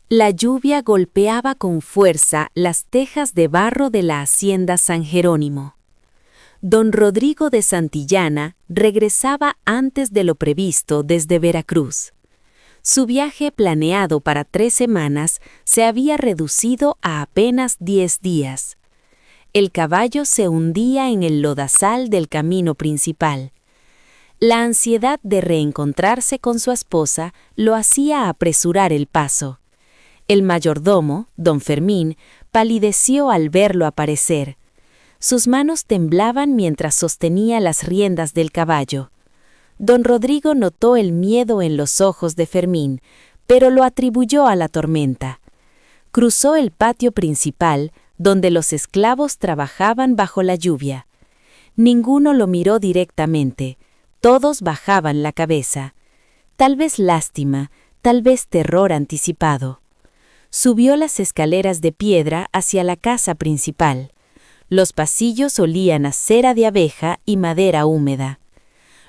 La lluvia golpeaba con fuerza las tejas de barro de la hacienda San Jerónimo. Don Rodrigo de Santillana regresaba antes de lo previsto desde Veracruz. Su viaje planeado para 3 semanas se había reducido a apenas 10 días. El caballo se hundía en el lodazal del camino principal. La ansiedad de reencontrarse con su esposa lo hacía apresurar el paso. El mayordomo, don Fermín, palideció al verlo aparecer. Sus manos temblaban mientras sostenía las riendas del caballo. Don Rodrigo notó el miedo en los ojos de Fermín, pero lo atribuyó a la tormenta. Cruzó el patio principal, donde los esclavos trabajaban bajo la lluvia. Ninguno lo miró directamente, todos bajaban la cabeza. Tal vez lástima, tal vez terror anticipado. Subió las escaleras de piedra hacia la casa principal. Los pasillos olían a cera de abeja y madera húmeda.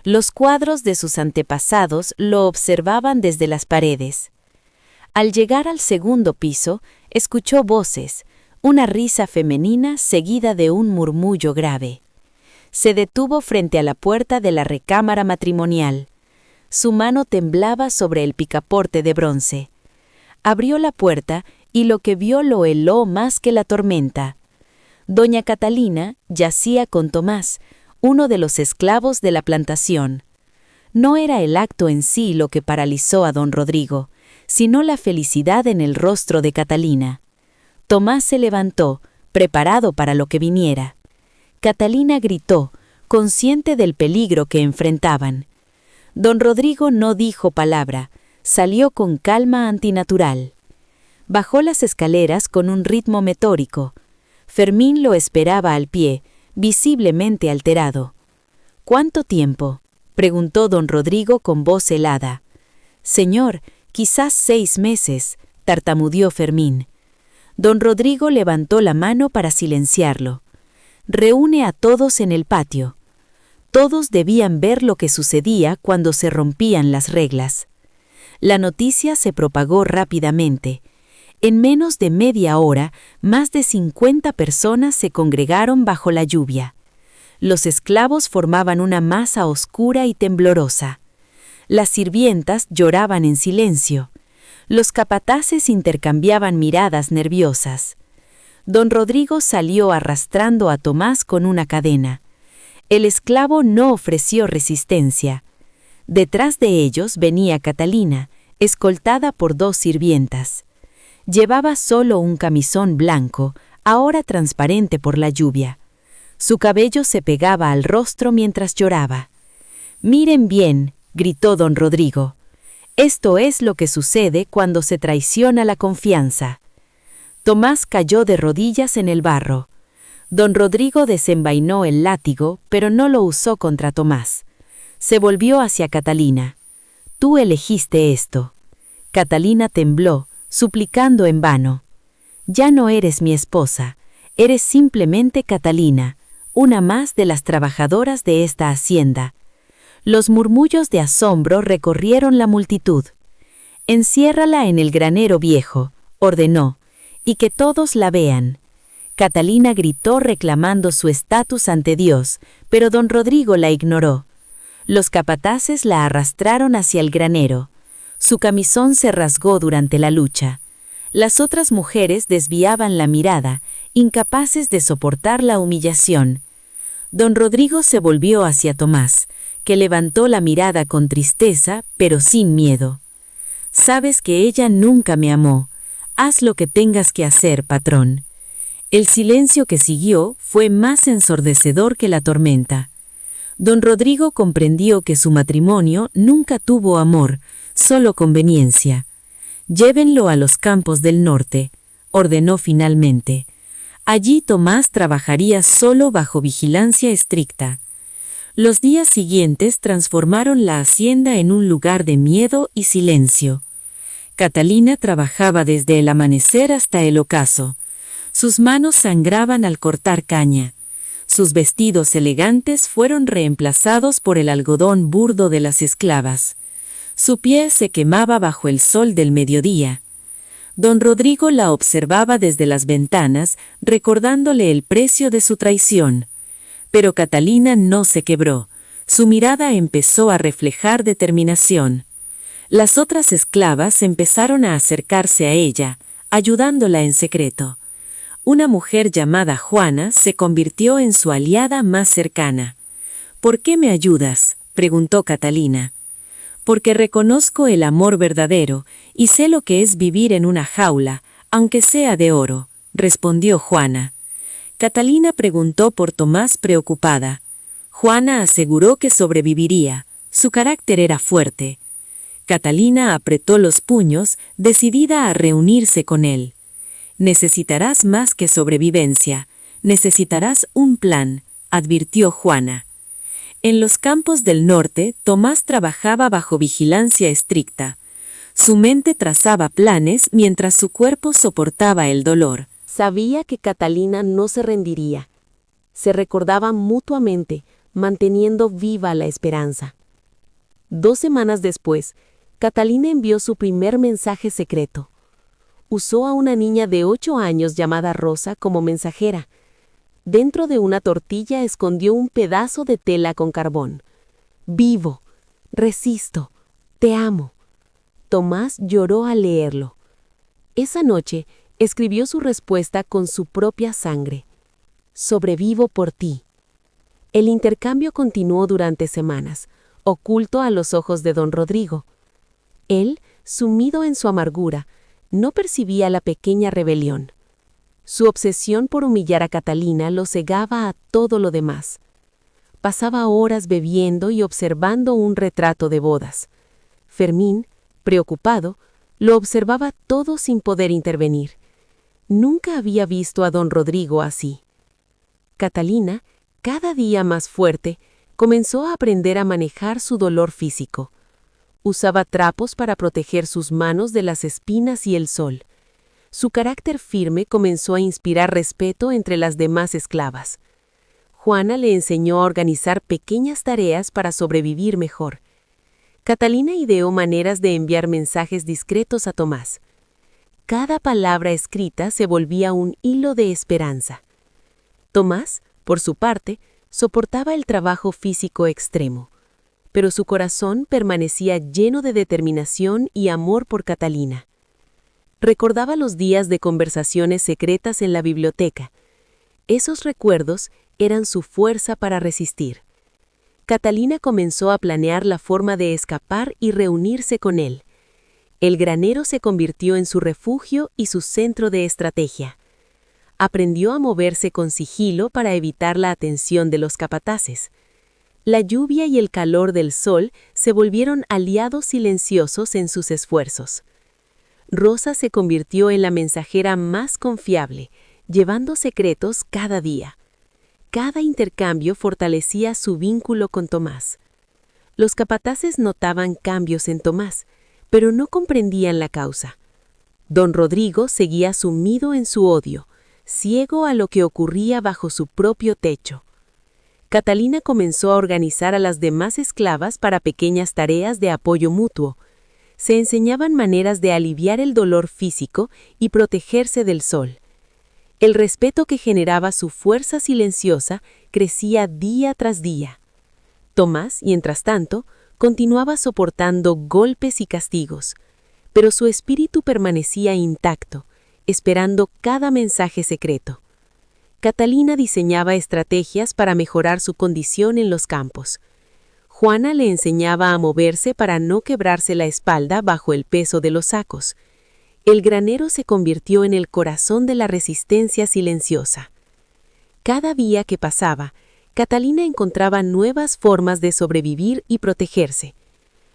Los cuadros de sus antepasados lo observaban desde las paredes. Al llegar al segundo piso, escuchó voces, una risa femenina seguida de un murmullo grave. Se detuvo frente a la puerta de la recámara matrimonial. Su mano temblaba sobre el picaporte de bronce. Abrió la puerta y lo que vio lo heló más que la tormenta. Doña Catalina yacía con Tomás, uno de los esclavos de la plantación. No era el acto en sí lo que paralizó a don Rodrigo, sino la felicidad en el rostro de Catalina. Tomás se levantó, preparado para lo que viniera. Catalina gritó, consciente del peligro que enfrentaban. Don Rodrigo no dijo palabra, salió con calma antinatural. Bajó las escaleras con un ritmo metódico. Fermín lo esperaba al pie, visiblemente alterado. ¿Cuánto tiempo?, preguntó don Rodrigo con voz helada. Señor, quizás 6 meses, tartamudeó Fermín. Don Rodrigo levantó la mano para silenciarlo. Reúne a todos en el patio. Todos debían ver lo que sucedía cuando se rompían las reglas. La noticia se propagó rápidamente. En menos de media hora, más de 50 personas se congregaron bajo la lluvia. Los esclavos formaban una masa oscura y temblorosa. Las sirvientas lloraban en silencio. Los capataces intercambiaban miradas nerviosas. Don Rodrigo salió arrastrando a Tomás con una cadena. El esclavo no ofreció resistencia. Detrás de ellos venía Catalina, escoltada por 2 sirvientas. Llevaba solo un camisón blanco, ahora transparente por la lluvia. Su cabello se pegaba al rostro mientras lloraba. «Miren bien», gritó don Rodrigo. «Esto es lo que sucede cuando se traiciona la confianza». Tomás cayó de rodillas en el barro. Don Rodrigo desenvainó el látigo, pero no lo usó contra Tomás. Se volvió hacia Catalina. «Tú elegiste esto». Catalina tembló, suplicando en vano. «Ya no eres mi esposa, eres simplemente Catalina, una más de las trabajadoras de esta hacienda». Los murmullos de asombro recorrieron la multitud. «Enciérrala en el granero viejo», ordenó, «y que todos la vean». Catalina gritó reclamando su estatus ante Dios, pero don Rodrigo la ignoró. Los capataces la arrastraron hacia el granero. Su camisón se rasgó durante la lucha. Las otras mujeres desviaban la mirada, incapaces de soportar la humillación. Don Rodrigo se volvió hacia Tomás, que levantó la mirada con tristeza, pero sin miedo. «Sabes que ella nunca me amó. Haz lo que tengas que hacer, patrón». El silencio que siguió fue más ensordecedor que la tormenta. Don Rodrigo comprendió que su matrimonio nunca tuvo amor, solo conveniencia. «Llévenlo a los campos del norte», ordenó finalmente. Allí Tomás trabajaría solo bajo vigilancia estricta. Los días siguientes transformaron la hacienda en un lugar de miedo y silencio. Catalina trabajaba desde el amanecer hasta el ocaso. Sus manos sangraban al cortar caña. Sus vestidos elegantes fueron reemplazados por el algodón burdo de las esclavas. Su piel se quemaba bajo el sol del mediodía. Don Rodrigo la observaba desde las ventanas, recordándole el precio de su traición. Pero Catalina no se quebró. Su mirada empezó a reflejar determinación. Las otras esclavas empezaron a acercarse a ella, ayudándola en secreto. Una mujer llamada Juana se convirtió en su aliada más cercana. «¿Por qué me ayudas?», preguntó Catalina. «Porque reconozco el amor verdadero y sé lo que es vivir en una jaula, aunque sea de oro», respondió Juana. Catalina preguntó por Tomás preocupada. Juana aseguró que sobreviviría. Su carácter era fuerte. Catalina apretó los puños, decidida a reunirse con él. «Necesitarás más que sobrevivencia. Necesitarás un plan», advirtió Juana. En los campos del norte, Tomás trabajaba bajo vigilancia estricta. Su mente trazaba planes mientras su cuerpo soportaba el dolor. Sabía que Catalina no se rendiría. Se recordaban mutuamente, manteniendo viva la esperanza. 2 semanas después, Catalina envió su primer mensaje secreto. Usó a una niña de 8 años llamada Rosa como mensajera. Dentro de una tortilla escondió un pedazo de tela con carbón. «Vivo, resisto, te amo». Tomás lloró al leerlo. Esa noche escribió su respuesta con su propia sangre. «Sobrevivo por ti». El intercambio continuó durante semanas, oculto a los ojos de don Rodrigo. Él, sumido en su amargura, no percibía la pequeña rebelión. Su obsesión por humillar a Catalina lo cegaba a todo lo demás. Pasaba horas bebiendo y observando un retrato de bodas. Fermín, preocupado, lo observaba todo sin poder intervenir. Nunca había visto a don Rodrigo así. Catalina, cada día más fuerte, comenzó a aprender a manejar su dolor físico. Usaba trapos para proteger sus manos de las espinas y el sol. Su carácter firme comenzó a inspirar respeto entre las demás esclavas. Juana le enseñó a organizar pequeñas tareas para sobrevivir mejor. Catalina ideó maneras de enviar mensajes discretos a Tomás. Cada palabra escrita se volvía un hilo de esperanza. Tomás, por su parte, soportaba el trabajo físico extremo, pero su corazón permanecía lleno de determinación y amor por Catalina. Recordaba los días de conversaciones secretas en la biblioteca. Esos recuerdos eran su fuerza para resistir. Catalina comenzó a planear la forma de escapar y reunirse con él. El granero se convirtió en su refugio y su centro de estrategia. Aprendió a moverse con sigilo para evitar la atención de los capataces. La lluvia y el calor del sol se volvieron aliados silenciosos en sus esfuerzos. Rosa se convirtió en la mensajera más confiable, llevando secretos cada día. Cada intercambio fortalecía su vínculo con Tomás. Los capataces notaban cambios en Tomás, pero no comprendían la causa. Don Rodrigo seguía sumido en su odio, ciego a lo que ocurría bajo su propio techo. Catalina comenzó a organizar a las demás esclavas para pequeñas tareas de apoyo mutuo. Se enseñaban maneras de aliviar el dolor físico y protegerse del sol. El respeto que generaba su fuerza silenciosa crecía día tras día. Tomás, mientras tanto, continuaba soportando golpes y castigos, pero su espíritu permanecía intacto, esperando cada mensaje secreto. Catalina diseñaba estrategias para mejorar su condición en los campos. Juana le enseñaba a moverse para no quebrarse la espalda bajo el peso de los sacos. El granero se convirtió en el corazón de la resistencia silenciosa. Cada día que pasaba, Catalina encontraba nuevas formas de sobrevivir y protegerse.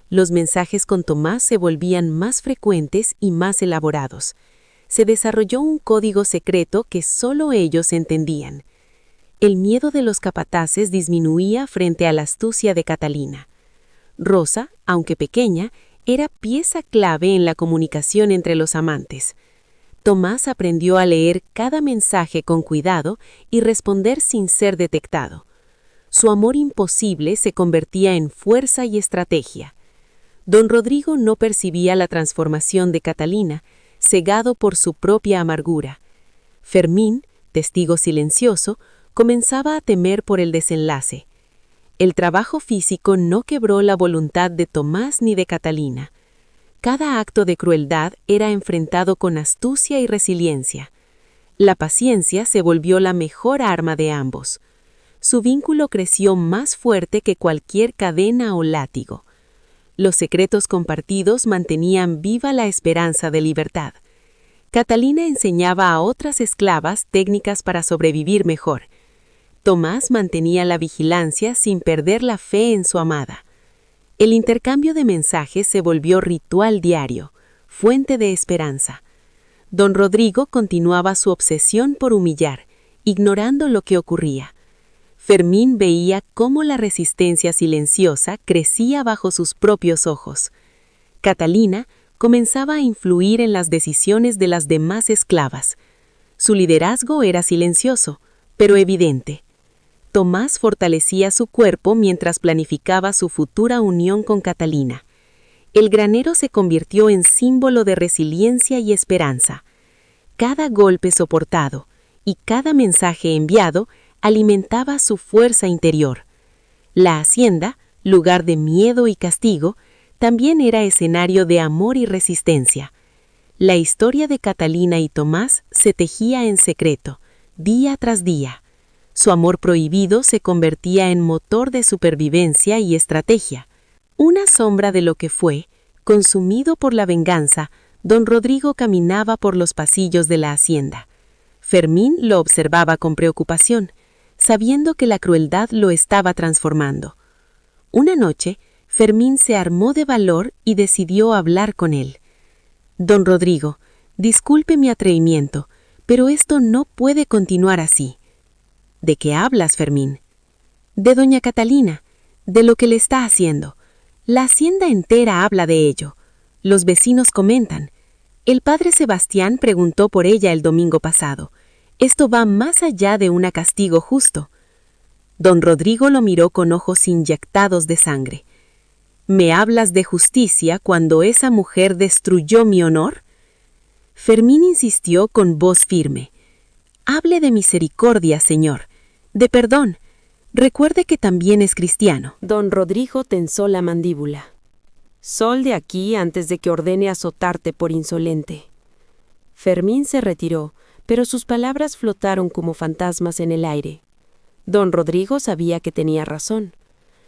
Los mensajes con Tomás se volvían más frecuentes y más elaborados. Se desarrolló un código secreto que solo ellos entendían. El miedo de los capataces disminuía frente a la astucia de Catalina. Rosa, aunque pequeña, era pieza clave en la comunicación entre los amantes. Tomás aprendió a leer cada mensaje con cuidado y responder sin ser detectado. Su amor imposible se convertía en fuerza y estrategia. Don Rodrigo no percibía la transformación de Catalina, cegado por su propia amargura. Fermín, testigo silencioso, comenzaba a temer por el desenlace. El trabajo físico no quebró la voluntad de Tomás ni de Catalina. Cada acto de crueldad era enfrentado con astucia y resiliencia. La paciencia se volvió la mejor arma de ambos. Su vínculo creció más fuerte que cualquier cadena o látigo. Los secretos compartidos mantenían viva la esperanza de libertad. Catalina enseñaba a otras esclavas técnicas para sobrevivir mejor. Tomás mantenía la vigilancia sin perder la fe en su amada. El intercambio de mensajes se volvió ritual diario, fuente de esperanza. Don Rodrigo continuaba su obsesión por humillar, ignorando lo que ocurría. Fermín veía cómo la resistencia silenciosa crecía bajo sus propios ojos. Catalina comenzaba a influir en las decisiones de las demás esclavas. Su liderazgo era silencioso, pero evidente. Tomás fortalecía su cuerpo mientras planificaba su futura unión con Catalina. El granero se convirtió en símbolo de resiliencia y esperanza. Cada golpe soportado y cada mensaje enviado alimentaba su fuerza interior. La hacienda, lugar de miedo y castigo, también era escenario de amor y resistencia. La historia de Catalina y Tomás se tejía en secreto, día tras día. Su amor prohibido se convertía en motor de supervivencia y estrategia. Una sombra de lo que fue, consumido por la venganza, don Rodrigo caminaba por los pasillos de la hacienda. Fermín lo observaba con preocupación, sabiendo que la crueldad lo estaba transformando. Una noche, Fermín se armó de valor y decidió hablar con él. «Don Rodrigo, disculpe mi atrevimiento, pero esto no puede continuar así». «¿De qué hablas, Fermín?» «De doña Catalina, de lo que le está haciendo. La hacienda entera habla de ello. Los vecinos comentan. El padre Sebastián preguntó por ella el domingo pasado. Esto va más allá de un castigo justo». Don Rodrigo lo miró con ojos inyectados de sangre. «¿Me hablas de justicia cuando esa mujer destruyó mi honor?» Fermín insistió con voz firme. «Hable de misericordia, señor, de perdón. Recuerde que también es cristiano». Don Rodrigo tensó la mandíbula. «Sol de aquí antes de que ordene azotarte por insolente». Fermín se retiró, pero sus palabras flotaron como fantasmas en el aire. Don Rodrigo sabía que tenía razón.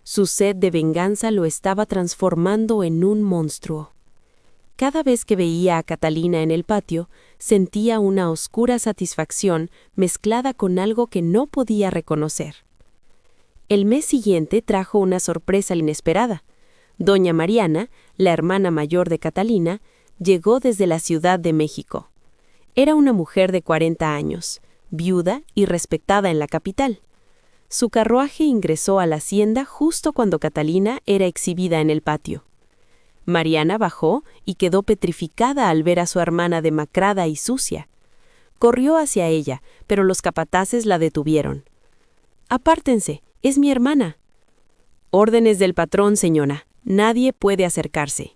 Su sed de venganza lo estaba transformando en un monstruo. Cada vez que veía a Catalina en el patio, sentía una oscura satisfacción mezclada con algo que no podía reconocer. El mes siguiente trajo una sorpresa inesperada. Doña Mariana, la hermana mayor de Catalina, llegó desde la Ciudad de México. Era una mujer de 40 años, viuda y respetada en la capital. Su carruaje ingresó a la hacienda justo cuando Catalina era exhibida en el patio. Mariana bajó y quedó petrificada al ver a su hermana demacrada y sucia. Corrió hacia ella, pero los capataces la detuvieron. «Apártense, es mi hermana». «Órdenes del patrón, señora. Nadie puede acercarse».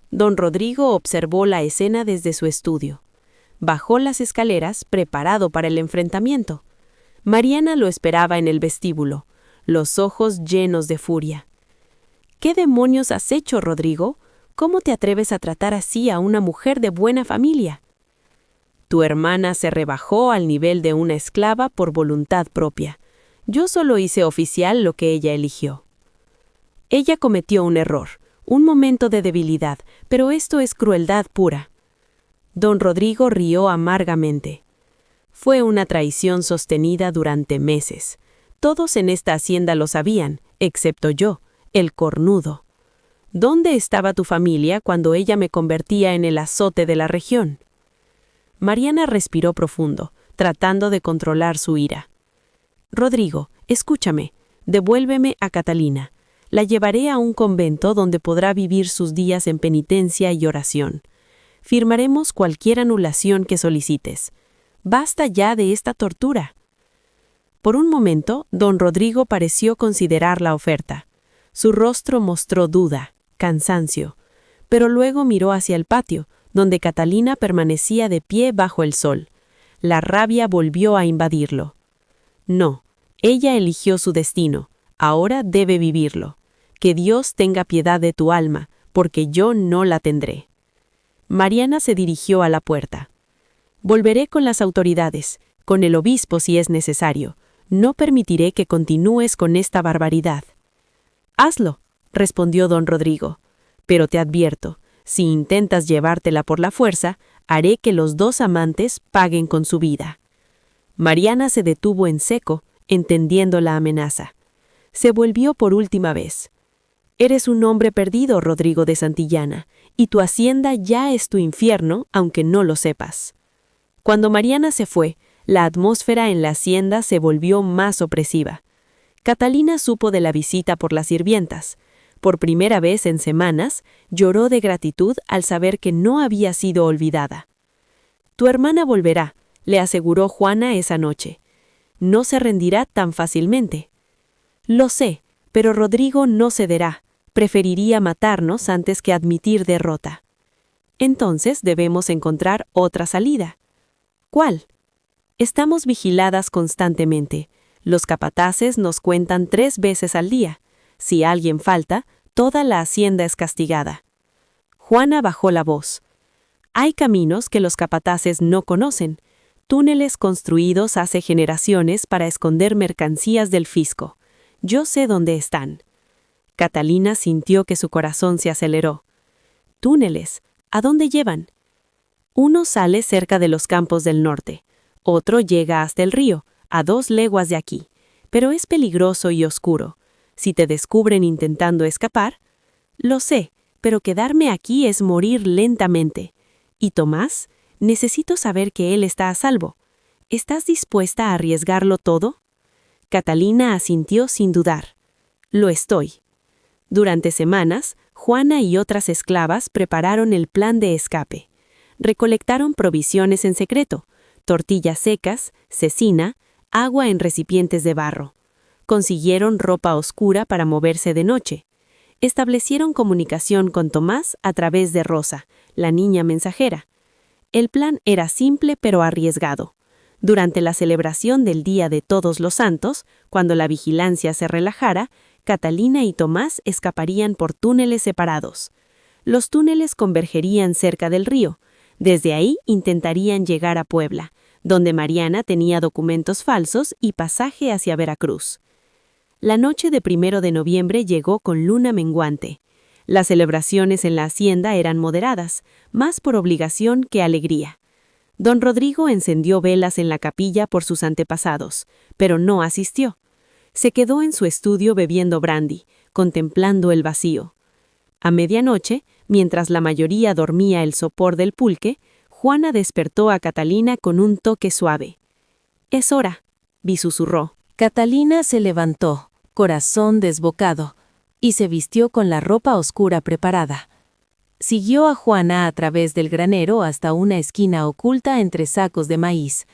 Don Rodrigo observó la escena desde su estudio. Bajó las escaleras, preparado para el enfrentamiento. Mariana lo esperaba en el vestíbulo, los ojos llenos de furia. «¿Qué demonios has hecho, Rodrigo? ¿Cómo te atreves a tratar así a una mujer de buena familia?» «Tu hermana se rebajó al nivel de una esclava por voluntad propia. Yo solo hice oficial lo que ella eligió». «Ella cometió un error, un momento de debilidad, pero esto es crueldad pura». Don Rodrigo rió amargamente. Fue una traición sostenida durante meses. Todos en esta hacienda lo sabían, excepto yo, el cornudo. ¿Dónde estaba tu familia cuando ella me convertía en el azote de la región? Mariana respiró profundo, tratando de controlar su ira. Rodrigo, escúchame, devuélveme a Catalina. La llevaré a un convento donde podrá vivir sus días en penitencia y oración. Firmaremos cualquier anulación que solicites. Basta ya de esta tortura. Por un momento, don Rodrigo pareció considerar la oferta. Su rostro mostró duda, cansancio, pero luego miró hacia el patio, donde Catalina permanecía de pie bajo el sol. La rabia volvió a invadirlo. No, ella eligió su destino, ahora debe vivirlo. Que Dios tenga piedad de tu alma, porque yo no la tendré. Mariana se dirigió a la puerta. Volveré con las autoridades, con el obispo si es necesario. No permitiré que continúes con esta barbaridad. Hazlo, respondió don Rodrigo. Pero te advierto, si intentas llevártela por la fuerza, haré que los dos amantes paguen con su vida. Mariana se detuvo en seco, entendiendo la amenaza. Se volvió por última vez. Eres un hombre perdido, Rodrigo de Santillana, y tu hacienda ya es tu infierno, aunque no lo sepas. Cuando Mariana se fue, la atmósfera en la hacienda se volvió más opresiva. Catalina supo de la visita por las sirvientas. Por primera vez en semanas, lloró de gratitud al saber que no había sido olvidada. Tu hermana volverá, le aseguró Juana esa noche. No se rendirá tan fácilmente. Lo sé, pero Rodrigo no cederá. Preferiría matarnos antes que admitir derrota. Entonces debemos encontrar otra salida. ¿Cuál? Estamos vigiladas constantemente. Los capataces nos cuentan 3 veces al día. Si alguien falta, toda la hacienda es castigada. Juana bajó la voz. Hay caminos que los capataces no conocen, túneles construidos hace generaciones para esconder mercancías del fisco. Yo sé dónde están. Catalina sintió que su corazón se aceleró. Túneles, ¿a dónde llevan? Uno sale cerca de los campos del norte, otro llega hasta el río, a 2 leguas de aquí, pero es peligroso y oscuro. Si te descubren intentando escapar, lo sé, pero quedarme aquí es morir lentamente. ¿Y Tomás? Necesito saber que él está a salvo. ¿Estás dispuesta a arriesgarlo todo? Catalina asintió sin dudar. Lo estoy. Durante semanas, Juana y otras esclavas prepararon el plan de escape. Recolectaron provisiones en secreto, tortillas secas, cecina, agua en recipientes de barro. Consiguieron ropa oscura para moverse de noche. Establecieron comunicación con Tomás a través de Rosa, la niña mensajera. El plan era simple pero arriesgado. Durante la celebración del Día de Todos los Santos, cuando la vigilancia se relajara, Catalina y Tomás escaparían por túneles separados. Los túneles convergerían cerca del río. Desde ahí intentarían llegar a Puebla, donde Mariana tenía documentos falsos y pasaje hacia Veracruz. La noche de 1 de noviembre llegó con luna menguante. Las celebraciones en la hacienda eran moderadas, más por obligación que alegría. Don Rodrigo encendió velas en la capilla por sus antepasados, pero no asistió. Se quedó en su estudio bebiendo brandy, contemplando el vacío. A medianoche, mientras la mayoría dormía el sopor del pulque, Juana despertó a Catalina con un toque suave. «Es hora», susurró. Catalina se levantó, corazón desbocado, y se vistió con la ropa oscura preparada. Siguió a Juana a través del granero hasta una esquina oculta entre sacos de maíz.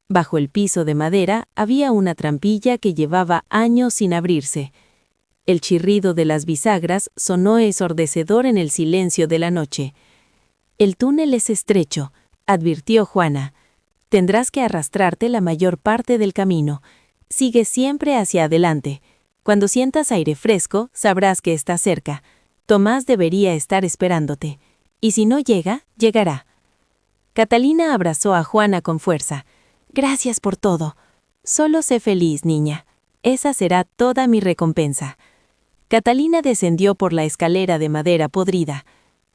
Bajo el piso de madera había una trampilla que llevaba años sin abrirse. El chirrido de las bisagras sonó ensordecedor en el silencio de la noche. «El túnel es estrecho», advirtió Juana. «Tendrás que arrastrarte la mayor parte del camino. Sigue siempre hacia adelante. Cuando sientas aire fresco, sabrás que está cerca. Tomás debería estar esperándote. Y si no llega, llegará». Catalina abrazó a Juana con fuerza. «Gracias por todo. Solo sé feliz, niña. Esa será toda mi recompensa». Catalina descendió por la escalera de madera podrida.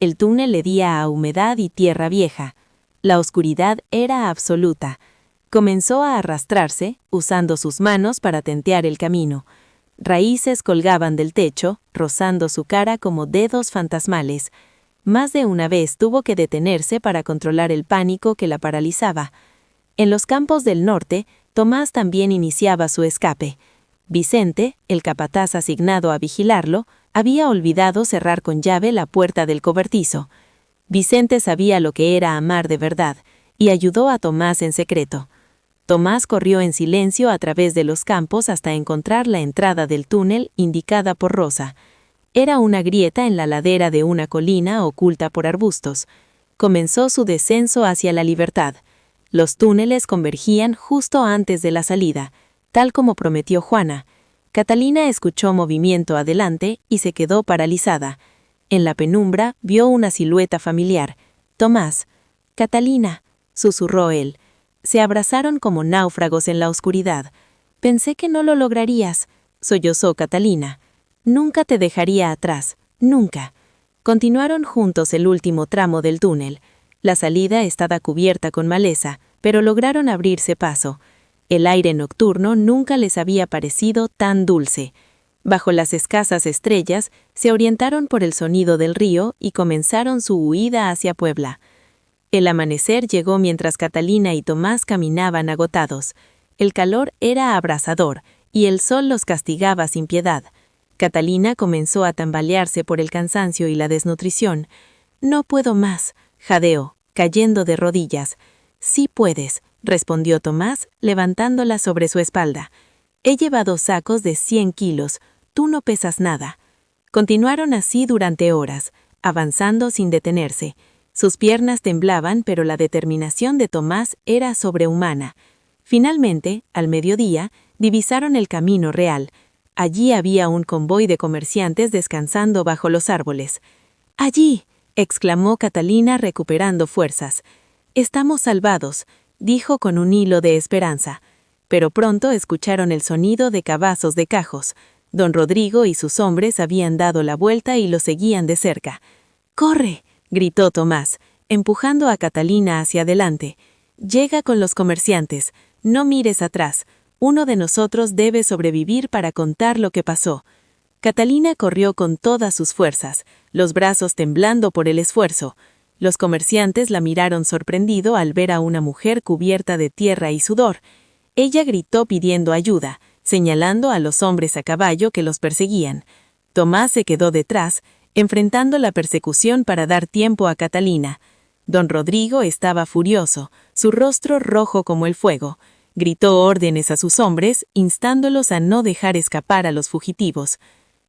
El túnel hedía a humedad y tierra vieja. La oscuridad era absoluta. Comenzó a arrastrarse, usando sus manos para tentear el camino. Raíces colgaban del techo, rozando su cara como dedos fantasmales. Más de una vez tuvo que detenerse para controlar el pánico que la paralizaba. En los campos del norte, Tomás también iniciaba su escape. Vicente, el capataz asignado a vigilarlo, había olvidado cerrar con llave la puerta del cobertizo. Vicente sabía lo que era amar de verdad, y ayudó a Tomás en secreto. Tomás corrió en silencio a través de los campos hasta encontrar la entrada del túnel indicada por Rosa. Era una grieta en la ladera de una colina oculta por arbustos. comenzó su descenso hacia la libertad. Los túneles convergían justo antes de la salida, tal como prometió Juana. Catalina escuchó movimiento adelante y se quedó paralizada. En la penumbra vio una silueta familiar. «Tomás». «Catalina», susurró él. Se abrazaron como náufragos en la oscuridad. «Pensé que no lo lograrías», sollozó Catalina. «Nunca te dejaría atrás, nunca». Continuaron juntos el último tramo del túnel. La salida estaba cubierta con maleza, pero lograron abrirse paso. El aire nocturno nunca les había parecido tan dulce. Bajo las escasas estrellas, se orientaron por el sonido del río y comenzaron su huida hacia Puebla. El amanecer llegó mientras Catalina y Tomás caminaban agotados. El calor era abrasador, y el sol los castigaba sin piedad. Catalina comenzó a tambalearse por el cansancio y la desnutrición. «No puedo más», jadeó, cayendo de rodillas. «Sí puedes», respondió Tomás, levantándola sobre su espalda. «He llevado sacos de 100 kilos, tú no pesas nada». Continuaron así durante horas, avanzando sin detenerse. Sus piernas temblaban, pero la determinación de Tomás era sobrehumana. Finalmente, al mediodía, divisaron el camino real. Allí había un convoy de comerciantes descansando bajo los árboles. «¡Allí!», exclamó Catalina recuperando fuerzas. «Estamos salvados», dijo con un hilo de esperanza. Pero pronto escucharon el sonido de cabazos de cajos. Don Rodrigo y sus hombres habían dado la vuelta y lo seguían de cerca. «¡Corre!», gritó Tomás, empujando a Catalina hacia adelante. «Llega con los comerciantes. No mires atrás. Uno de nosotros debe sobrevivir para contar lo que pasó». Catalina corrió con todas sus fuerzas, los brazos temblando por el esfuerzo. Los comerciantes la miraron sorprendido al ver a una mujer cubierta de tierra y sudor. Ella gritó pidiendo ayuda, señalando a los hombres a caballo que los perseguían. Tomás se quedó detrás, enfrentando la persecución para dar tiempo a Catalina. Don Rodrigo estaba furioso, su rostro rojo como el fuego. Gritó órdenes a sus hombres, instándolos a no dejar escapar a los fugitivos.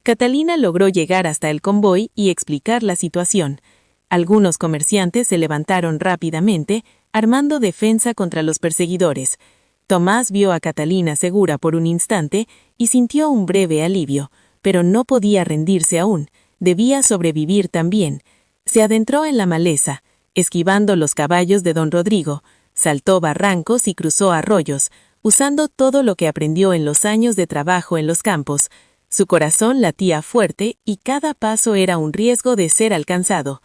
Catalina logró llegar hasta el convoy y explicar la situación. Algunos comerciantes se levantaron rápidamente, armando defensa contra los perseguidores. Tomás vio a Catalina segura por un instante y sintió un breve alivio, pero no podía rendirse aún. Debía sobrevivir también. Se adentró en la maleza, esquivando los caballos de don Rodrigo. Saltó barrancos y cruzó arroyos, usando todo lo que aprendió en los años de trabajo en los campos. Su corazón latía fuerte y cada paso era un riesgo de ser alcanzado.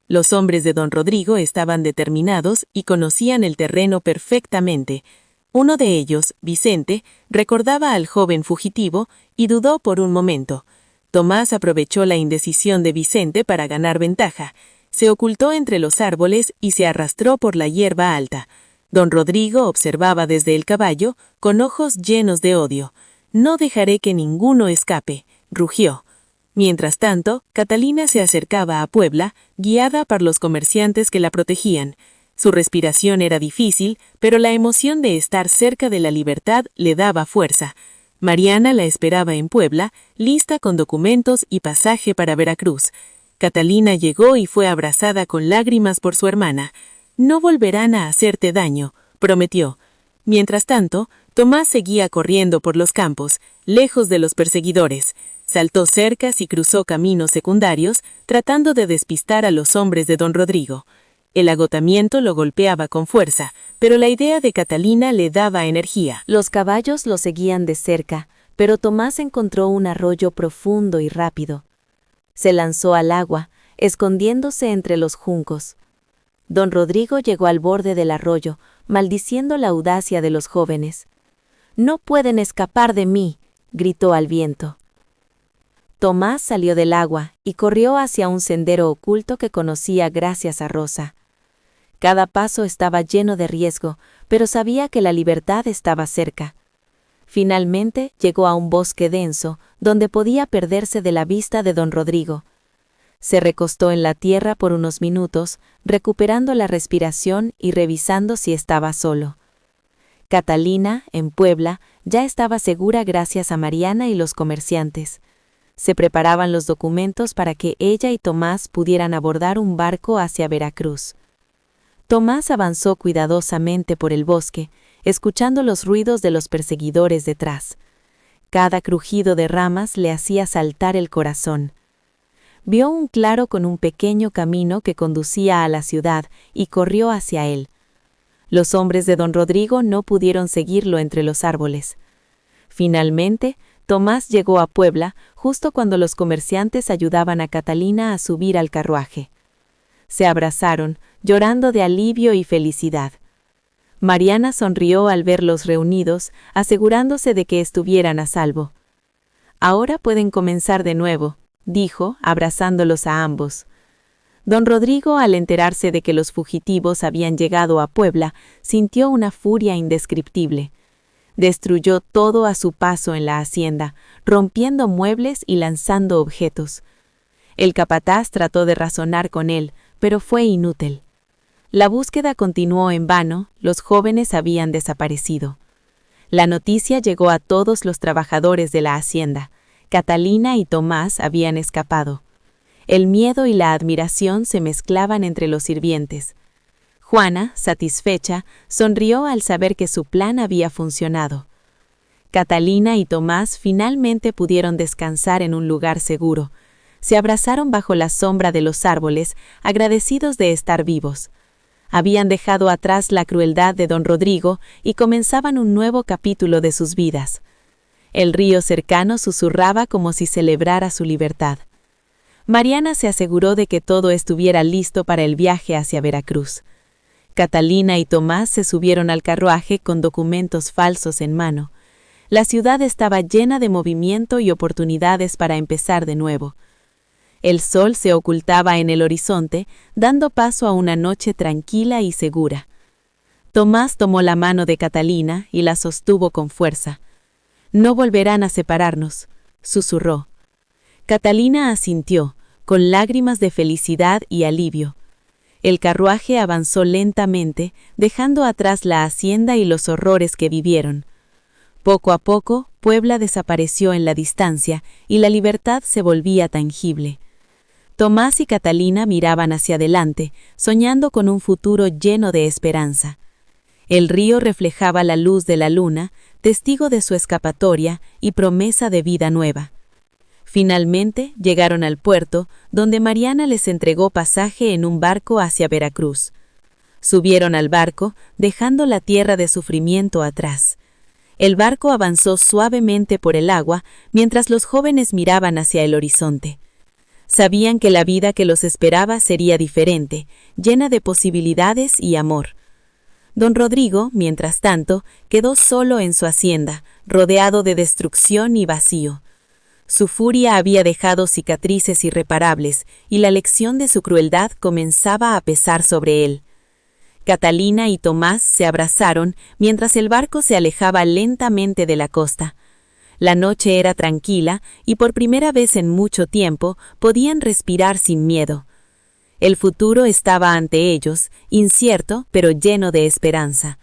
Los hombres de don Rodrigo estaban determinados y conocían el terreno perfectamente. Uno de ellos, Vicente, recordaba al joven fugitivo y dudó por un momento. Tomás aprovechó la indecisión de Vicente para ganar ventaja. Se ocultó entre los árboles y se arrastró por la hierba alta. Don Rodrigo observaba desde el caballo, con ojos llenos de odio. «No dejaré que ninguno escape», rugió. Mientras tanto, Catalina se acercaba a Puebla, guiada por los comerciantes que la protegían. Su respiración era difícil, pero la emoción de estar cerca de la libertad le daba fuerza. Mariana la esperaba en Puebla, lista con documentos y pasaje para Veracruz. Catalina llegó y fue abrazada con lágrimas por su hermana. «No volverán a hacerte daño», prometió. Mientras tanto, Tomás seguía corriendo por los campos, lejos de los perseguidores. Saltó cercas y cruzó caminos secundarios, tratando de despistar a los hombres de don Rodrigo. El agotamiento lo golpeaba con fuerza, pero la idea de Catalina le daba energía. Los caballos lo seguían de cerca, pero Tomás encontró un arroyo profundo y rápido. Se lanzó al agua, escondiéndose entre los juncos. Don Rodrigo llegó al borde del arroyo, maldiciendo la audacia de los jóvenes. «No pueden escapar de mí», gritó al viento. Tomás salió del agua y corrió hacia un sendero oculto que conocía gracias a Rosa. Cada paso estaba lleno de riesgo, pero sabía que la libertad estaba cerca. Finalmente llegó a un bosque denso, donde podía perderse de la vista de don Rodrigo. Se recostó en la tierra por unos minutos, recuperando la respiración y revisando si estaba solo. Catalina, en Puebla, ya estaba segura gracias a Mariana y los comerciantes. Se preparaban los documentos para que ella y Tomás pudieran abordar un barco hacia Veracruz. Tomás avanzó cuidadosamente por el bosque, escuchando los ruidos de los perseguidores detrás. Cada crujido de ramas le hacía saltar el corazón. Vio un claro con un pequeño camino que conducía a la ciudad y corrió hacia él. Los hombres de don Rodrigo no pudieron seguirlo entre los árboles. Finalmente, Tomás llegó a Puebla justo cuando los comerciantes ayudaban a Catalina a subir al carruaje. Se abrazaron, llorando de alivio y felicidad. Mariana sonrió al verlos reunidos, asegurándose de que estuvieran a salvo. «Ahora pueden comenzar de nuevo», dijo, abrazándolos a ambos. Don Rodrigo, al enterarse de que los fugitivos habían llegado a Puebla, sintió una furia indescriptible. Destruyó todo a su paso en la hacienda, rompiendo muebles y lanzando objetos. El capataz trató de razonar con él, pero fue inútil. La búsqueda continuó en vano, los jóvenes habían desaparecido. La noticia llegó a todos los trabajadores de la hacienda. Catalina y Tomás habían escapado. El miedo y la admiración se mezclaban entre los sirvientes. Juana, satisfecha, sonrió al saber que su plan había funcionado. Catalina y Tomás finalmente pudieron descansar en un lugar seguro. Se abrazaron bajo la sombra de los árboles, agradecidos de estar vivos. Habían dejado atrás la crueldad de don Rodrigo y comenzaban un nuevo capítulo de sus vidas. El río cercano susurraba como si celebrara su libertad. Mariana se aseguró de que todo estuviera listo para el viaje hacia Veracruz. Catalina y Tomás se subieron al carruaje con documentos falsos en mano. La ciudad estaba llena de movimiento y oportunidades para empezar de nuevo. El sol se ocultaba en el horizonte, dando paso a una noche tranquila y segura. Tomás tomó la mano de Catalina y la sostuvo con fuerza. «No volverán a separarnos», susurró. Catalina asintió, con lágrimas de felicidad y alivio. El carruaje avanzó lentamente, dejando atrás la hacienda y los horrores que vivieron. Poco a poco, Puebla desapareció en la distancia y la libertad se volvía tangible. Tomás y Catalina miraban hacia adelante, soñando con un futuro lleno de esperanza. El río reflejaba la luz de la luna, testigo de su escapatoria y promesa de vida nueva. Finalmente llegaron al puerto, donde Mariana les entregó pasaje en un barco hacia Veracruz. Subieron al barco, dejando la tierra de sufrimiento atrás. El barco avanzó suavemente por el agua, mientras los jóvenes miraban hacia el horizonte. Sabían que la vida que los esperaba sería diferente, llena de posibilidades y amor. Don Rodrigo, mientras tanto, quedó solo en su hacienda, rodeado de destrucción y vacío. Su furia había dejado cicatrices irreparables, y la lección de su crueldad comenzaba a pesar sobre él. Catalina y Tomás se abrazaron mientras el barco se alejaba lentamente de la costa. La noche era tranquila y por primera vez en mucho tiempo podían respirar sin miedo. El futuro estaba ante ellos, incierto pero lleno de esperanza.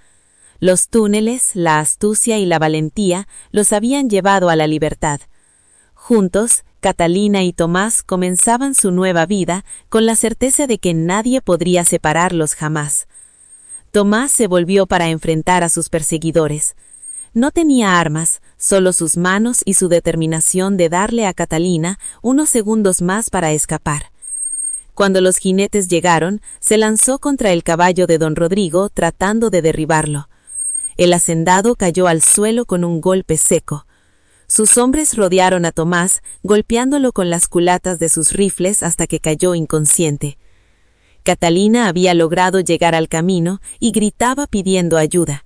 Los túneles, la astucia y la valentía los habían llevado a la libertad. Juntos, Catalina y Tomás comenzaban su nueva vida con la certeza de que nadie podría separarlos jamás. Tomás se volvió para enfrentar a sus perseguidores. No tenía armas, solo sus manos y su determinación de darle a Catalina unos segundos más para escapar. Cuando los jinetes llegaron, se lanzó contra el caballo de don Rodrigo tratando de derribarlo. El hacendado cayó al suelo con un golpe seco. Sus hombres rodearon a Tomás, golpeándolo con las culatas de sus rifles hasta que cayó inconsciente. Catalina había logrado llegar al camino y gritaba pidiendo ayuda.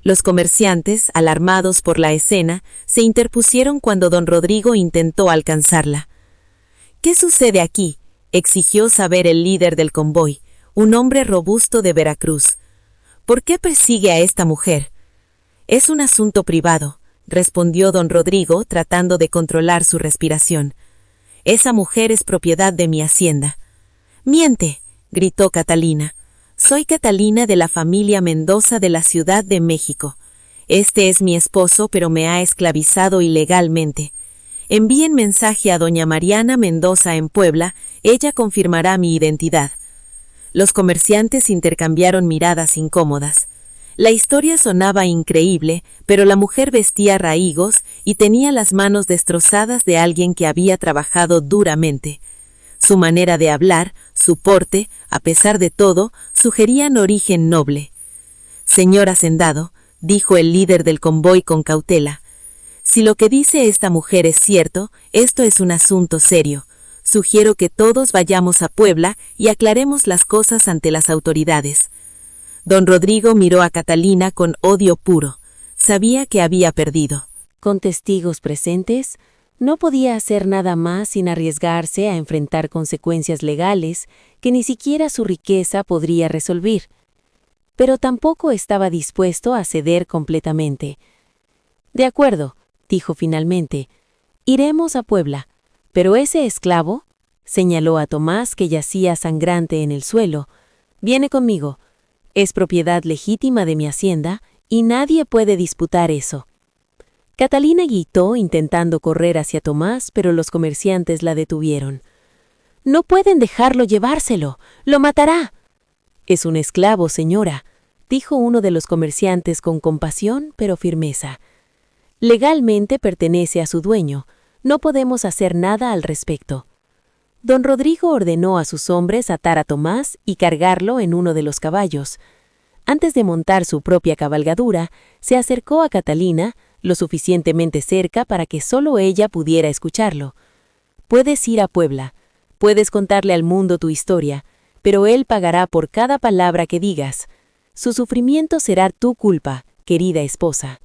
Los comerciantes, alarmados por la escena, se interpusieron cuando don Rodrigo intentó alcanzarla. «¿Qué sucede aquí?», exigió saber el líder del convoy, un hombre robusto de Veracruz. «¿Por qué persigue a esta mujer?». «Es un asunto privado», respondió don Rodrigo tratando de controlar su respiración. «Esa mujer es propiedad de mi hacienda». «Miente», gritó Catalina. «Soy Catalina de la familia Mendoza de la Ciudad de México. Este es mi esposo, pero me ha esclavizado ilegalmente. Envíen mensaje a doña Mariana Mendoza en Puebla, ella confirmará mi identidad». Los comerciantes intercambiaron miradas incómodas. La historia sonaba increíble, pero la mujer vestía raigos y tenía las manos destrozadas de alguien que había trabajado duramente. Su manera de hablar, su porte, a pesar de todo, sugerían origen noble. «Señor hacendado», dijo el líder del convoy con cautela, «si lo que dice esta mujer es cierto, esto es un asunto serio. Sugiero que todos vayamos a Puebla y aclaremos las cosas ante las autoridades». Don Rodrigo miró a Catalina con odio puro. Sabía que había perdido. Con testigos presentes, no podía hacer nada más sin arriesgarse a enfrentar consecuencias legales que ni siquiera su riqueza podría resolver. Pero tampoco estaba dispuesto a ceder completamente. «De acuerdo», dijo finalmente, «iremos a Puebla, pero ese esclavo», señaló a Tomás que yacía sangrante en el suelo, «viene conmigo. Es propiedad legítima de mi hacienda y nadie puede disputar eso». Catalina gritó intentando correr hacia Tomás, pero los comerciantes la detuvieron. «No pueden dejarlo llevárselo, lo matará». «Es un esclavo, señora», dijo uno de los comerciantes con compasión pero firmeza. «Legalmente pertenece a su dueño, no podemos hacer nada al respecto». Don Rodrigo ordenó a sus hombres atar a Tomás y cargarlo en uno de los caballos. Antes de montar su propia cabalgadura, se acercó a Catalina, lo suficientemente cerca para que solo ella pudiera escucharlo. «Puedes ir a Puebla, puedes contarle al mundo tu historia, pero él pagará por cada palabra que digas. Su sufrimiento será tu culpa, querida esposa».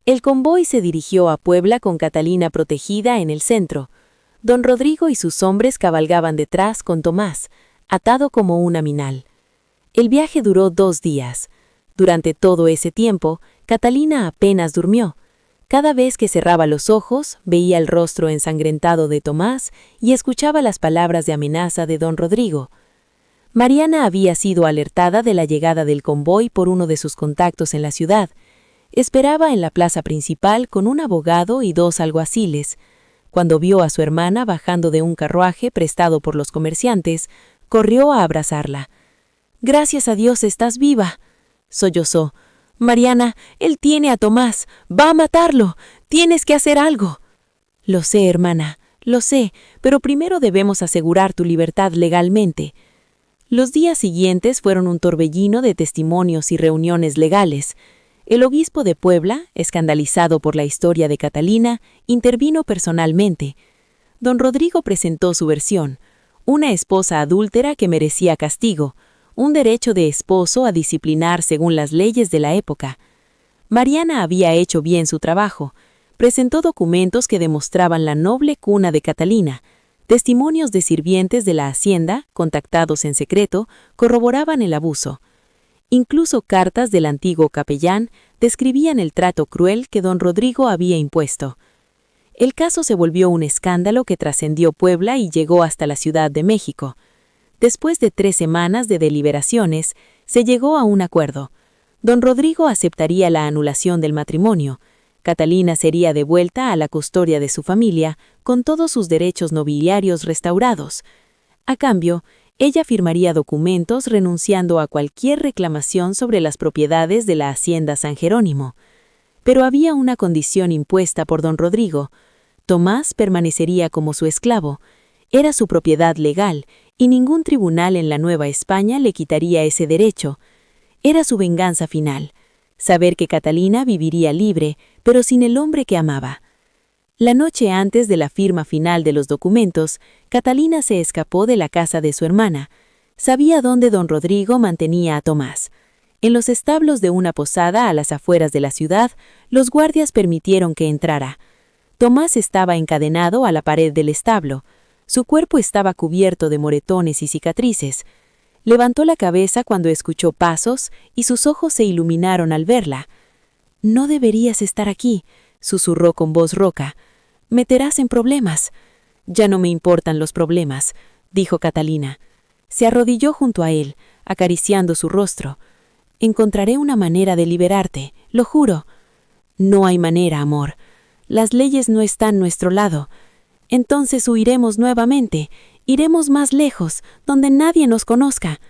El convoy se dirigió a Puebla con Catalina protegida en el centro. Don Rodrigo y sus hombres cabalgaban detrás con Tomás, atado como un aminal. El viaje duró 2 días. Durante todo ese tiempo, Catalina apenas durmió. Cada vez que cerraba los ojos, veía el rostro ensangrentado de Tomás y escuchaba las palabras de amenaza de don Rodrigo. Mariana había sido alertada de la llegada del convoy por uno de sus contactos en la ciudad. Esperaba en la plaza principal con un abogado y 2 alguaciles. Cuando vio a su hermana bajando de un carruaje prestado por los comerciantes, corrió a abrazarla. «Gracias a Dios estás viva», sollozó. «Mariana, él tiene a Tomás, va a matarlo, tienes que hacer algo». «Lo sé, hermana, lo sé, pero primero debemos asegurar tu libertad legalmente». Los días siguientes fueron un torbellino de testimonios y reuniones legales. El obispo de Puebla, escandalizado por la historia de Catalina, intervino personalmente. Don Rodrigo presentó su versión: una esposa adúltera que merecía castigo, un derecho de esposo a disciplinar según las leyes de la época. Mariana había hecho bien su trabajo. Presentó documentos que demostraban la noble cuna de Catalina. Testimonios de sirvientes de la hacienda, contactados en secreto, corroboraban el abuso. Incluso cartas del antiguo capellán describían el trato cruel que don Rodrigo había impuesto. El caso se volvió un escándalo que trascendió Puebla y llegó hasta la Ciudad de México. Después de 3 semanas de deliberaciones, se llegó a un acuerdo. Don Rodrigo aceptaría la anulación del matrimonio. Catalina sería devuelta a la custodia de su familia, con todos sus derechos nobiliarios restaurados. A cambio, ella firmaría documentos renunciando a cualquier reclamación sobre las propiedades de la hacienda San Jerónimo. Pero había una condición impuesta por don Rodrigo. Tomás permanecería como su esclavo. Era su propiedad legal, y ningún tribunal en la Nueva España le quitaría ese derecho. Era su venganza final, saber que Catalina viviría libre, pero sin el hombre que amaba. La noche antes de la firma final de los documentos, Catalina se escapó de la casa de su hermana. Sabía dónde don Rodrigo mantenía a Tomás. En los establos de una posada a las afueras de la ciudad, los guardias permitieron que entrara. Tomás estaba encadenado a la pared del establo. Su cuerpo estaba cubierto de moretones y cicatrices. Levantó la cabeza cuando escuchó pasos y sus ojos se iluminaron al verla. «No deberías estar aquí», susurró con voz rouca. «Meterás en problemas». «Ya no me importan los problemas», dijo Catalina. Se arrodilló junto a él, acariciando su rostro. «Encontraré una manera de liberarte, lo juro». «No hay manera, amor. Las leyes no están a nuestro lado. Entonces huiremos nuevamente, Iremos más lejos, donde nadie nos conozca.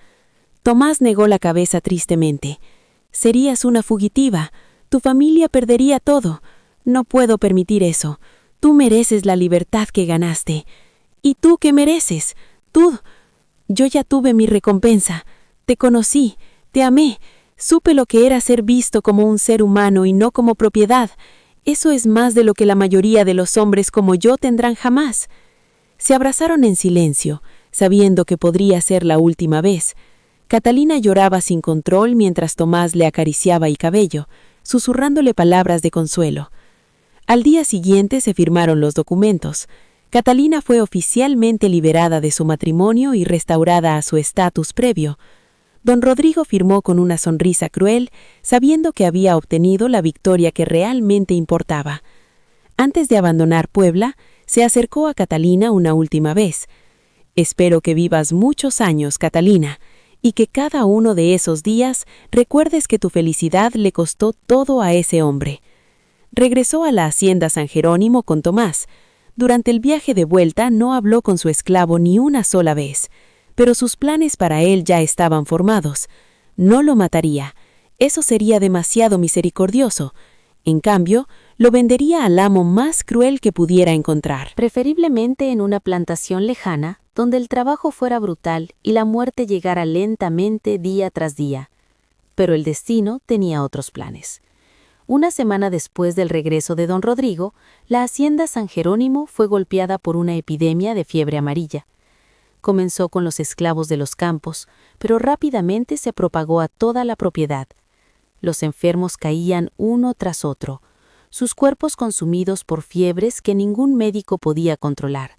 Tomás negó la cabeza tristemente. Serías una fugitiva. Tu familia perdería todo. No puedo permitir eso. Tú mereces la libertad que ganaste. ¿Y tú qué mereces? Tú. Yo ya tuve mi recompensa. Te conocí, te amé. Supe lo que era ser visto como un ser humano y no como propiedad. Eso es más de lo que la mayoría de los hombres como yo tendrán jamás. Se abrazaron en silencio, sabiendo que podría ser la última vez. Catalina lloraba sin control mientras Tomás le acariciaba el cabello, susurrándole palabras de consuelo. Al día siguiente se firmaron los documentos. Catalina fue oficialmente liberada de su matrimonio y restaurada a su estatus previo. Don Rodrigo firmó con una sonrisa cruel, sabiendo que había obtenido la victoria que realmente importaba. Antes de abandonar Puebla, se acercó a Catalina una última vez. «Espero que vivas muchos años, Catalina, y que cada uno de esos días recuerdes que tu felicidad le costó todo a ese hombre». Regresó a la hacienda San Jerónimo con Tomás. Durante el viaje de vuelta no habló con su esclavo ni una sola vez, pero sus planes para él ya estaban formados. No lo mataría. Eso sería demasiado misericordioso. En cambio, lo vendería al amo más cruel que pudiera encontrar. Preferiblemente en una plantación lejana, donde el trabajo fuera brutal y la muerte llegara lentamente día tras día. Pero el destino tenía otros planes. Una semana después del regreso de don Rodrigo, la hacienda San Jerónimo fue golpeada por una epidemia de fiebre amarilla. Comenzó con los esclavos de los campos, pero rápidamente se propagó a toda la propiedad. Los enfermos caían uno tras otro, sus cuerpos consumidos por fiebres que ningún médico podía controlar.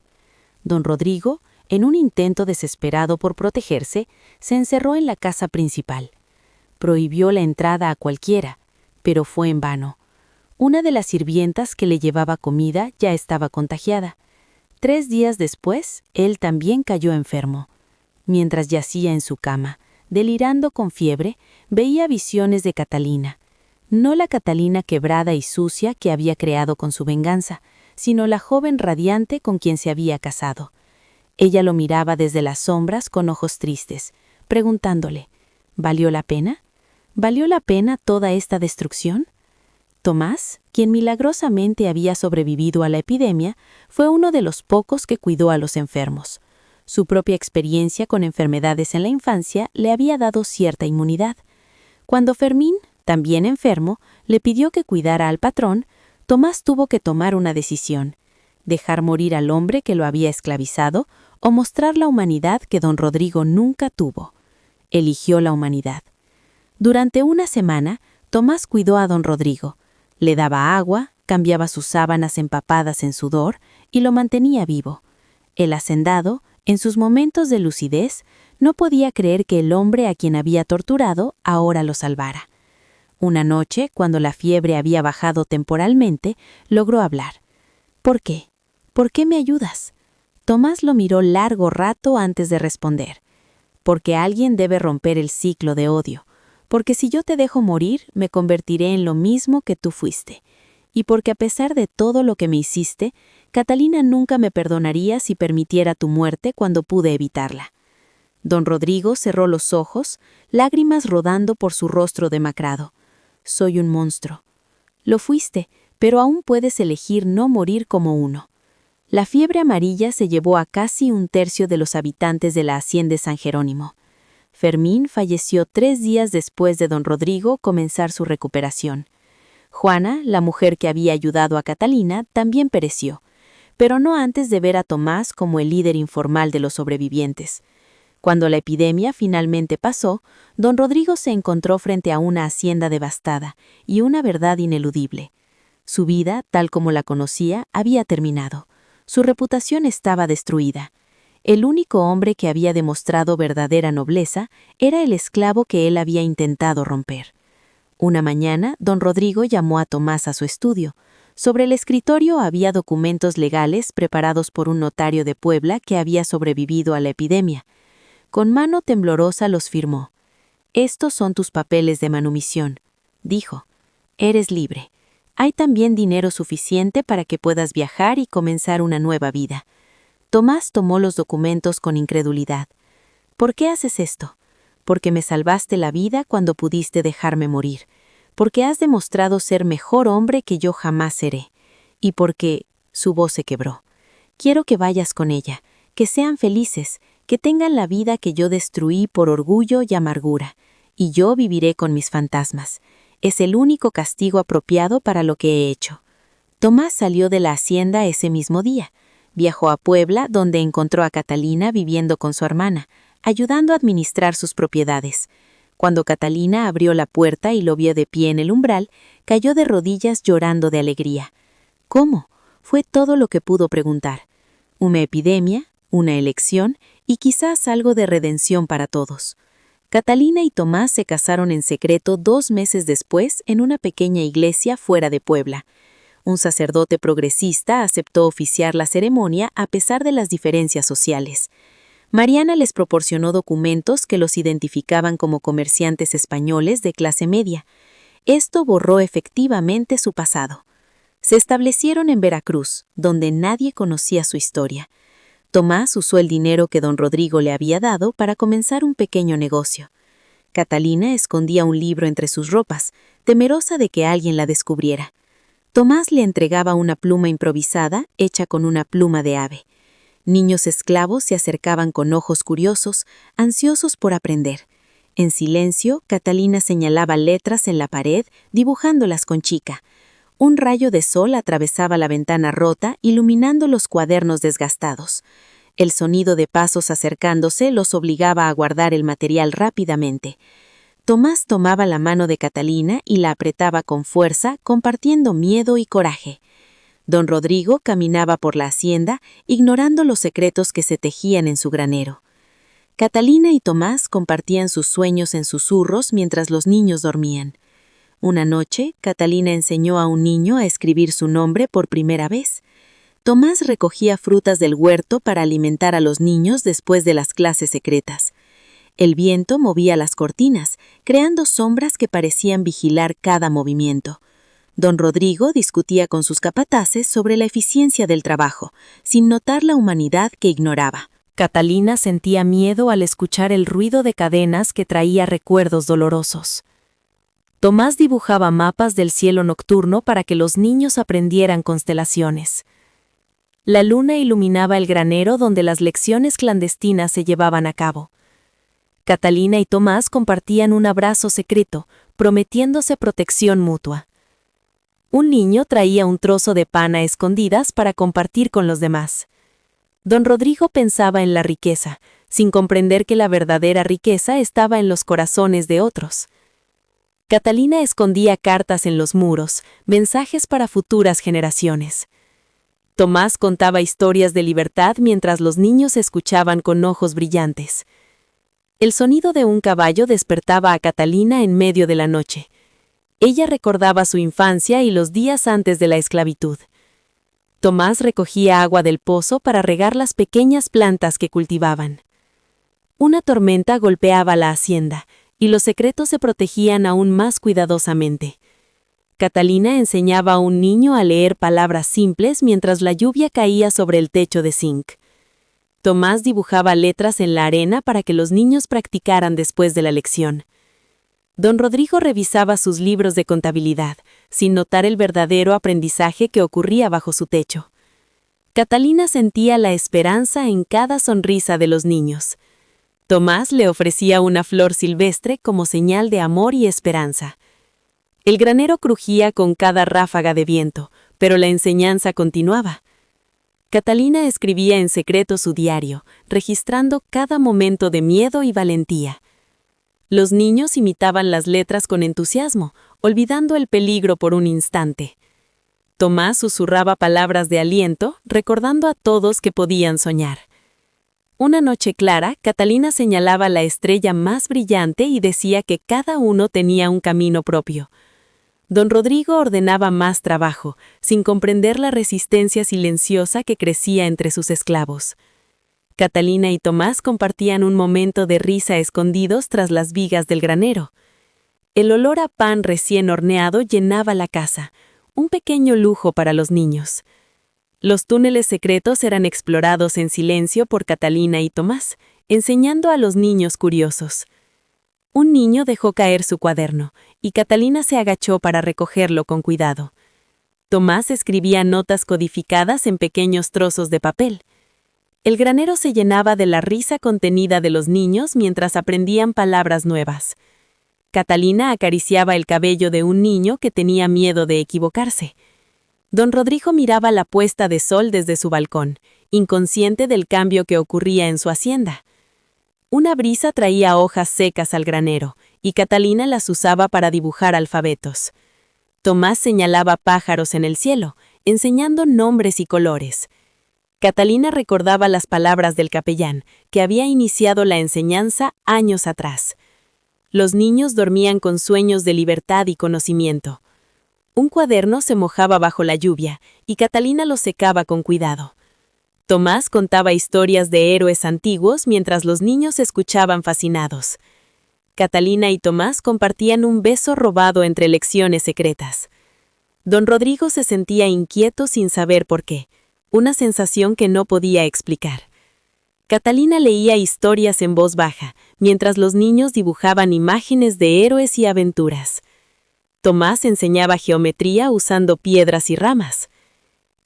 Don Rodrigo, en un intento desesperado por protegerse, se encerró en la casa principal. Prohibió la entrada a cualquiera, pero fue en vano. Una de las sirvientas que le llevaba comida ya estaba contagiada. 3 días después, él también cayó enfermo. Mientras yacía en su cama, delirando con fiebre, veía visiones de Catalina. No la Catalina quebrada y sucia que había creado con su venganza, sino la joven radiante con quien se había casado. Ella lo miraba desde las sombras con ojos tristes, preguntándole, ¿valió la pena? ¿Valió la pena toda esta destrucción? Tomás, quien milagrosamente había sobrevivido a la epidemia, fue uno de los pocos que cuidó a los enfermos. Su propia experiencia con enfermedades en la infancia le había dado cierta inmunidad. Cuando Fermín, también enfermo, le pidió que cuidara al patrón, Tomás tuvo que tomar una decisión: dejar morir al hombre que lo había esclavizado o mostrar la humanidad que don Rodrigo nunca tuvo. Eligió la humanidad. Durante una semana, Tomás cuidó a don Rodrigo. Le daba agua, cambiaba sus sábanas empapadas en sudor y lo mantenía vivo. El hacendado, en sus momentos de lucidez, no podía creer que el hombre a quien había torturado ahora lo salvara. Una noche, cuando la fiebre había bajado temporalmente, logró hablar. «¿Por qué? ¿Por qué me ayudas?» Tomás lo miró largo rato antes de responder. «Porque alguien debe romper el ciclo de odio. Porque si yo te dejo morir, me convertiré en lo mismo que tú fuiste. Y porque a pesar de todo lo que me hiciste, Catalina nunca me perdonaría si permitiera tu muerte cuando pude evitarla». Don Rodrigo cerró los ojos, lágrimas rodando por su rostro demacrado. «Soy un monstruo». «Lo fuiste, pero aún puedes elegir no morir como uno». La fiebre amarilla se llevó a casi 1/3 de los habitantes de la hacienda de San Jerónimo. Fermín falleció 3 días después de don Rodrigo comenzar su recuperación. Juana, la mujer que había ayudado a Catalina, también pereció, pero no antes de ver a Tomás como el líder informal de los sobrevivientes. Cuando la epidemia finalmente pasó, don Rodrigo se encontró frente a una hacienda devastada y una verdad ineludible. Su vida, tal como la conocía, había terminado. Su reputación estaba destruida. El único hombre que había demostrado verdadera nobleza era el esclavo que él había intentado romper. Una mañana, don Rodrigo llamó a Tomás a su estudio. Sobre el escritorio había documentos legales preparados por un notario de Puebla que había sobrevivido a la epidemia. Con mano temblorosa los firmó. «Estos son tus papeles de manumisión», dijo. «Eres libre. Hay también dinero suficiente para que puedas viajar y comenzar una nueva vida. Tomás tomó los documentos con incredulidad. ¿Por qué haces esto? Porque me salvaste la vida cuando pudiste dejarme morir. Porque has demostrado ser mejor hombre que yo jamás seré. Y porque su voz se quebró. Quiero que vayas con ella, que sean felices, que tengan la vida que yo destruí por orgullo y amargura, y yo viviré con mis fantasmas. Es el único castigo apropiado para lo que he hecho. Tomás salió de la hacienda ese mismo día. Viajó a Puebla, donde encontró a Catalina viviendo con su hermana, ayudando a administrar sus propiedades. Cuando Catalina abrió la puerta y lo vio de pie en el umbral, cayó de rodillas llorando de alegría. ¿Cómo? Fue todo lo que pudo preguntar. Una epidemia, una elección y quizás algo de redención para todos. Catalina y Tomás se casaron en secreto 2 meses después en una pequeña iglesia fuera de Puebla. Un sacerdote progresista aceptó oficiar la ceremonia a pesar de las diferencias sociales. Mariana les proporcionó documentos que los identificaban como comerciantes españoles de clase media. Esto borró efectivamente su pasado. Se establecieron en Veracruz, donde nadie conocía su historia. Tomás usó el dinero que don Rodrigo le había dado para comenzar un pequeño negocio. Catalina escondía un libro entre sus ropas, temerosa de que alguien la descubriera. Tomás le entregaba una pluma improvisada hecha con una pluma de ave. Niños esclavos se acercaban con ojos curiosos, ansiosos por aprender. En silencio, Catalina señalaba letras en la pared, dibujándolas con chica. Un rayo de sol atravesaba la ventana rota, iluminando los cuadernos desgastados. El sonido de pasos acercándose los obligaba a guardar el material rápidamente. Tomás tomaba la mano de Catalina y la apretaba con fuerza, compartiendo miedo y coraje. Don Rodrigo caminaba por la hacienda, ignorando los secretos que se tejían en su granero. Catalina y Tomás compartían sus sueños en susurros mientras los niños dormían. Una noche, Catalina enseñó a un niño a escribir su nombre por primera vez. Tomás recogía frutas del huerto para alimentar a los niños después de las clases secretas. El viento movía las cortinas, creando sombras que parecían vigilar cada movimiento. Don Rodrigo discutía con sus capataces sobre la eficiencia del trabajo, sin notar la humanidad que ignoraba. Catalina sentía miedo al escuchar el ruido de cadenas que traía recuerdos dolorosos. Tomás dibujaba mapas del cielo nocturno para que los niños aprendieran constelaciones. La luna iluminaba el granero donde las lecciones clandestinas se llevaban a cabo. Catalina y Tomás compartían un abrazo secreto, prometiéndose protección mutua. Un niño traía un trozo de pan a escondidas para compartir con los demás. Don Rodrigo pensaba en la riqueza, sin comprender que la verdadera riqueza estaba en los corazones de otros. Catalina escondía cartas en los muros, mensajes para futuras generaciones. Tomás contaba historias de libertad mientras los niños escuchaban con ojos brillantes. El sonido de un caballo despertaba a Catalina en medio de la noche. Ella recordaba su infancia y los días antes de la esclavitud. Tomás recogía agua del pozo para regar las pequeñas plantas que cultivaban. Una tormenta golpeaba la hacienda, y los secretos se protegían aún más cuidadosamente. Catalina enseñaba a un niño a leer palabras simples mientras la lluvia caía sobre el techo de zinc. Tomás dibujaba letras en la arena para que los niños practicaran después de la lección. Don Rodrigo revisaba sus libros de contabilidad, sin notar el verdadero aprendizaje que ocurría bajo su techo. Catalina sentía la esperanza en cada sonrisa de los niños. Tomás le ofrecía una flor silvestre como señal de amor y esperanza. El granero crujía con cada ráfaga de viento, pero la enseñanza continuaba. Catalina escribía en secreto su diario, registrando cada momento de miedo y valentía. Los niños imitaban las letras con entusiasmo, olvidando el peligro por un instante. Tomás susurraba palabras de aliento, recordando a todos que podían soñar. Una noche clara, Catalina señalaba la estrella más brillante y decía que cada uno tenía un camino propio. Don Rodrigo ordenaba más trabajo, sin comprender la resistencia silenciosa que crecía entre sus esclavos. Catalina y Tomás compartían un momento de risa escondidos tras las vigas del granero. El olor a pan recién horneado llenaba la casa, un pequeño lujo para los niños. Los túneles secretos eran explorados en silencio por Catalina y Tomás, enseñando a los niños curiosos. Un niño dejó caer su cuaderno, y Catalina se agachó para recogerlo con cuidado. Tomás escribía notas codificadas en pequeños trozos de papel. El granero se llenaba de la risa contenida de los niños mientras aprendían palabras nuevas. Catalina acariciaba el cabello de un niño que tenía miedo de equivocarse. Don Rodrigo miraba la puesta de sol desde su balcón, inconsciente del cambio que ocurría en su hacienda. Una brisa traía hojas secas al granero, y Catalina las usaba para dibujar alfabetos. Tomás señalaba pájaros en el cielo, enseñando nombres y colores. Catalina recordaba las palabras del capellán, que había iniciado la enseñanza años atrás. Los niños dormían con sueños de libertad y conocimiento. Un cuaderno se mojaba bajo la lluvia, y Catalina lo secaba con cuidado. Tomás contaba historias de héroes antiguos mientras los niños escuchaban fascinados. Catalina y Tomás compartían un beso robado entre lecciones secretas. Don Rodrigo se sentía inquieto sin saber por qué, una sensación que no podía explicar. Catalina leía historias en voz baja, mientras los niños dibujaban imágenes de héroes y aventuras. Tomás enseñaba geometría usando piedras y ramas.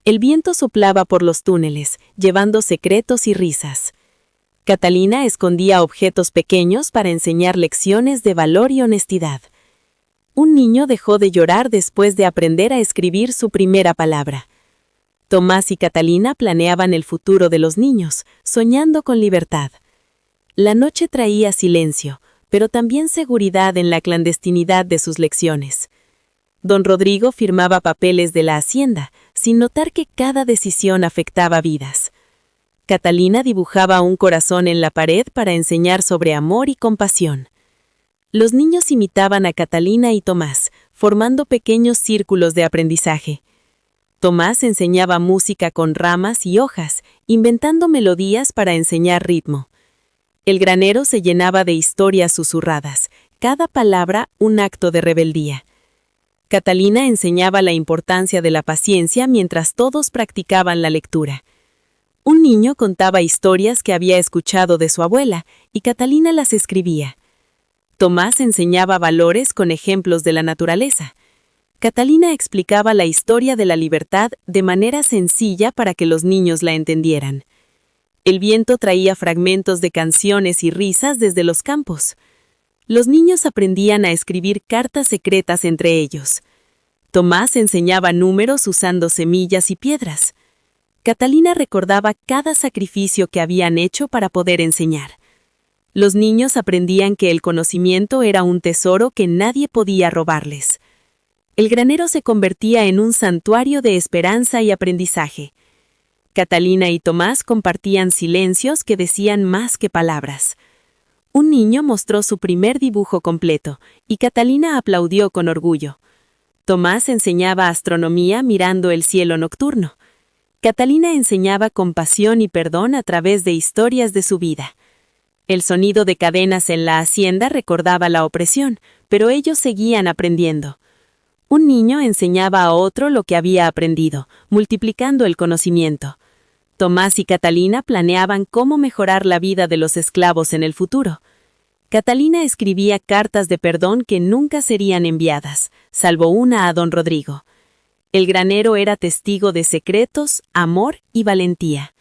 El viento soplaba por los túneles, llevando secretos y risas. Catalina escondía objetos pequeños para enseñar lecciones de valor y honestidad. Un niño dejó de llorar después de aprender a escribir su primera palabra. Tomás y Catalina planeaban el futuro de los niños, soñando con libertad. La noche traía silencio, pero también seguridad en la clandestinidad de sus lecciones. Don Rodrigo firmaba papeles de la hacienda, sin notar que cada decisión afectaba vidas. Catalina dibujaba un corazón en la pared para enseñar sobre amor y compasión. Los niños imitaban a Catalina y Tomás, formando pequeños círculos de aprendizaje. Tomás enseñaba música con ramas y hojas, inventando melodías para enseñar ritmo. El granero se llenaba de historias susurradas, cada palabra un acto de rebeldía. Catalina enseñaba la importancia de la paciencia mientras todos practicaban la lectura. Un niño contaba historias que había escuchado de su abuela, y Catalina las escribía. Tomás enseñaba valores con ejemplos de la naturaleza. Catalina explicaba la historia de la libertad de manera sencilla para que los niños la entendieran. El viento traía fragmentos de canciones y risas desde los campos. Los niños aprendían a escribir cartas secretas entre ellos. Tomás enseñaba números usando semillas y piedras. Catalina recordaba cada sacrificio que habían hecho para poder enseñar. Los niños aprendían que el conocimiento era un tesoro que nadie podía robarles. El granero se convertía en un santuario de esperanza y aprendizaje. Catalina y Tomás compartían silencios que decían más que palabras. Un niño mostró su primer dibujo completo, y Catalina aplaudió con orgullo. Tomás enseñaba astronomía mirando el cielo nocturno. Catalina enseñaba compasión y perdón a través de historias de su vida. El sonido de cadenas en la hacienda recordaba la opresión, pero ellos seguían aprendiendo. Un niño enseñaba a otro lo que había aprendido, multiplicando el conocimiento. Tomás y Catalina planeaban cómo mejorar la vida de los esclavos en el futuro. Catalina escribía cartas de perdón que nunca serían enviadas, salvo una a don Rodrigo. El granero era testigo de secretos, amor y valentía.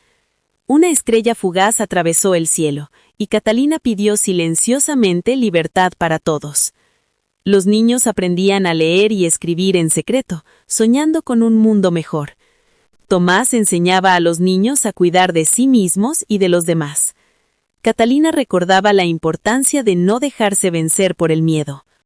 Una estrella fugaz atravesó el cielo, y Catalina pidió silenciosamente libertad para todos. Los niños aprendían a leer y escribir en secreto, soñando con un mundo mejor. Tomás enseñaba a los niños a cuidar de sí mismos y de los demás. Catalina recordaba la importancia de no dejarse vencer por el miedo.